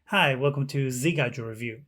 Hi, welcome to Zgadgetreview.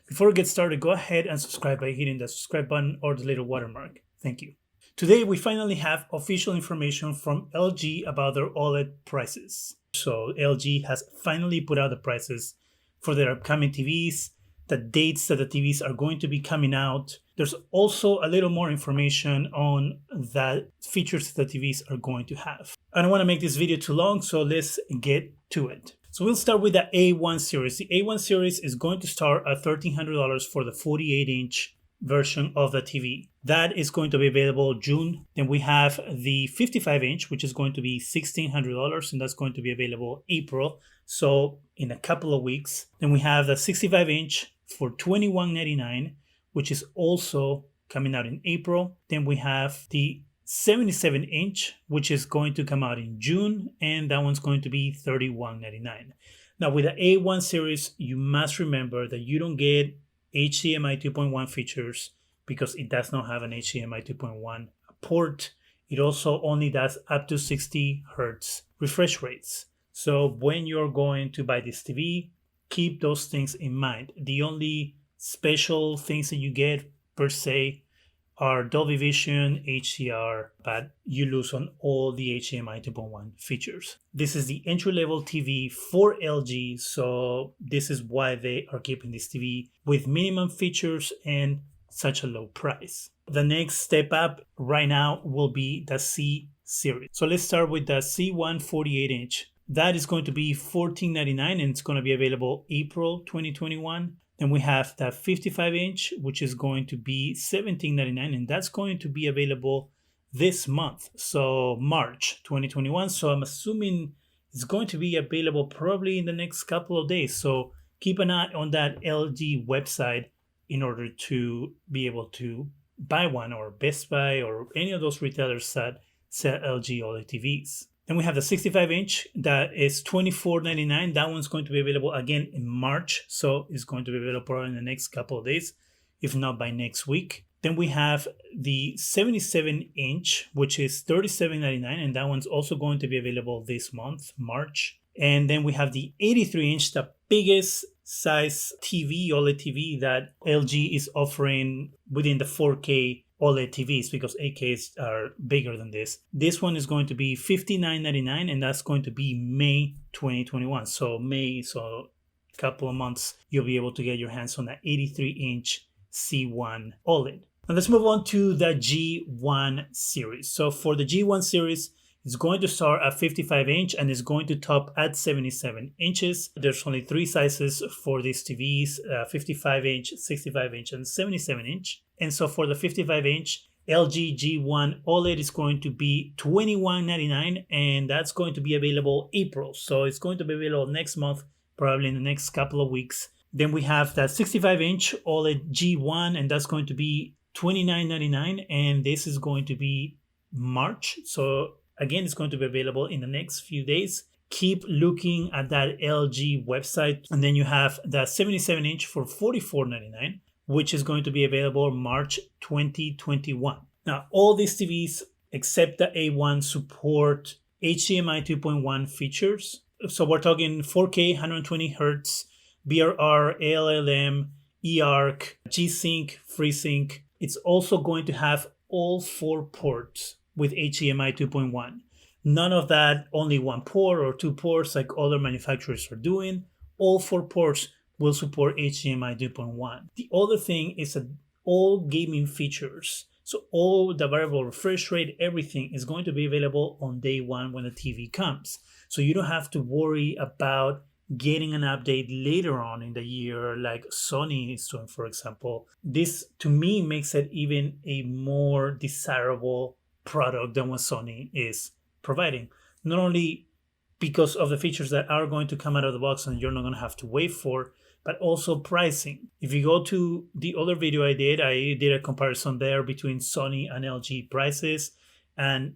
Before we get started, go ahead and subscribe by hitting the subscribe button or the little watermark. Thank you. Today, we finally have official information from LG about their OLED prices. So, LG has finally put out the prices for their upcoming TVs, the dates that the TVs are going to be coming out. There's also a little more information on the features the TVs are going to have. I don't want to make this video too long, so let's get to it. So we'll start with the A1 series. The A1 series is going to start at $1,300 for the 48-inch version of the TV. That is going to be available June. Then we have the 55-inch, which is going to be $1,600, and that's going to be available April. So in a couple of weeks. Then we have the 65-inch for $2,199, which is also coming out in April. Then we have the 77-inch, which is going to come out in June, and that one's going to be $31.99. Now, with the A1 series, you must remember that you don't get HDMI 2.1 features because it does not have an HDMI 2.1 port. It also only does up to 60 Hertz refresh rates. So when you're going to buy this TV, keep those things in mind. The only special things that you get per se are Dolby Vision, HDR, but you lose on all the HDMI 2.1 features. This is the entry-level TV for LG, so this is why they are keeping this TV with minimum features and such a low price. The next step up right now will be the C series. So let's start with the C1 48-inch. That is going to be $14.99 and it's going to be available April 2021. Then we have the 55-inch, which is going to be $17.99, and that's going to be available this month, so March 2021. So I'm assuming it's going to be available probably in the next couple of days. So keep an eye on that LG website in order to be able to buy one, or Best Buy or any of those retailers that sell LG OLED TVs. Then we have the 65-inch that is $24.99. That one's going to be available again in March. So it's going to be available probably in the next couple of days, if not by next week. Then we have the 77-inch, which is $37.99. And that one's also going to be available this month, March. And then we have the 83-inch, the biggest size TV, OLED TV that LG is offering within the 4K OLED TVs, because 8Ks are bigger than this. This one is going to be $59.99 and that's going to be May 2021. So a couple of months, you'll be able to get your hands on that 83-inch C1 OLED. Now let's move on to the G1 series. So for the G1 series, it's going to start at 55-inch and is going to top at 77 inches. There's only three sizes for these TVs, 55-inch, 65-inch, and 77-inch. And so for the 55-inch, LG G1 OLED is going to be $21.99, and that's going to be available April. So it's going to be available next month, probably in the next couple of weeks. Then we have that 65-inch OLED G1, and that's going to be $29.99, and this is going to be March. So again, it's going to be available in the next few days. Keep looking at that LG website. And then you have the 77-inch for $44.99, which is going to be available March 2021. Now, all these TVs, except the A1, support HDMI 2.1 features. So we're talking 4K, 120 Hertz, BRR, ALLM, eARC, G-Sync, FreeSync. It's also going to have all four ports with HDMI 2.1. None of that only one port or two ports like other manufacturers are doing. All four ports will support HDMI 2.1. The other thing is that all gaming features, so all the variable refresh rate, everything is going to be available on day one when the TV comes. So you don't have to worry about getting an update later on in the year like Sony is doing, for example. This, to me, makes it even a more desirable product than what Sony is providing. Not only because of the features that are going to come out of the box and you're not going to have to wait for, but also pricing. If you go to the other video I did a comparison there between Sony and LG prices, and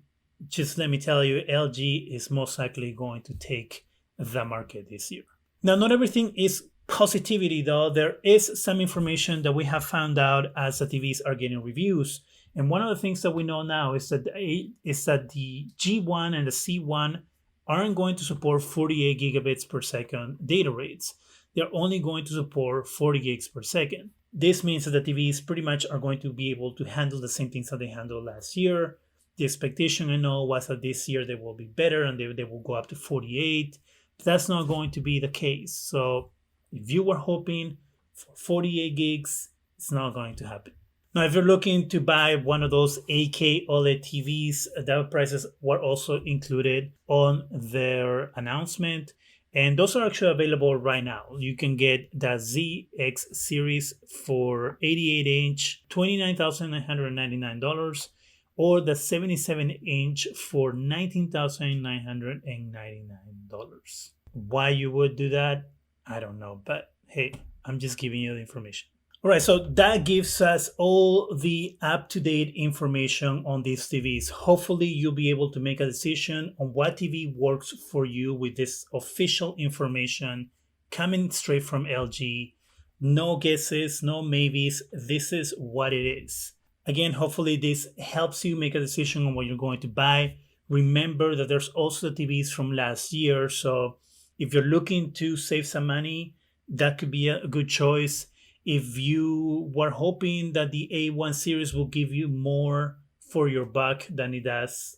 just let me tell you, LG is most likely going to take the market this year. Now, not everything is positivity though. There is some information that we have found out as the TVs are getting reviews. And one of the things that we know now is that the G1 and the C1 aren't going to support 48 gigabits per second data rates. they're only going to support 40 gigs per second. This means that the TVs pretty much are going to be able to handle the same things that they handled last year. The expectation I know was that this year they will be better and they will go up to 48. But that's not going to be the case. So if you were hoping for 48 gigs, it's not going to happen. Now, if you're looking to buy one of those 8K OLED TVs, the prices were also included on their announcement. And those are actually available right now. You can get the ZX series for 88-inch, $29,999, or the 77-inch for $19,999. Why you would do that, I don't know. But hey, I'm just giving you the information. All right, so that gives us all the up-to-date information on these TVs. Hopefully, you'll be able to make a decision on what TV works for you with this official information coming straight from LG. No guesses, no maybes. This is what it is. Again, hopefully this helps you make a decision on what you're going to buy. Remember that there's also the TVs from last year, so if you're looking to save some money, that could be a good choice. If you were hoping that the A1 series will give you more for your buck than it does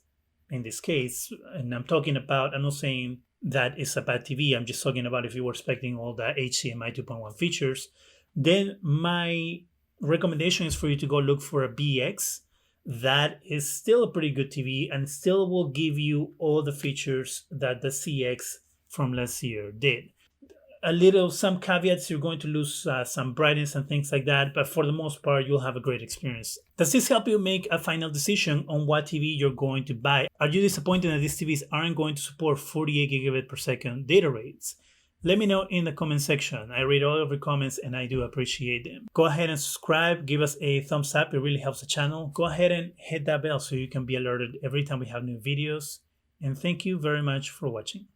in this case, and I'm not saying that it's a bad TV, I'm just talking about if you were expecting all the HDMI 2.1 features, then my recommendation is for you to go look for a BX. That is still a pretty good TV and still will give you all the features that the CX from last year did. Some caveats, you're going to lose some brightness and things like that, but for the most part, you'll have a great experience. Does this help you make a final decision on what TV you're going to buy? Are you disappointed that these TVs aren't going to support 48 gigabit per second data rates? Let me know in the comment section. I read all of your comments and I do appreciate them. Go ahead and subscribe, give us a thumbs up, it really helps the channel. Go ahead and hit that bell so you can be alerted every time we have new videos. And thank you very much for watching.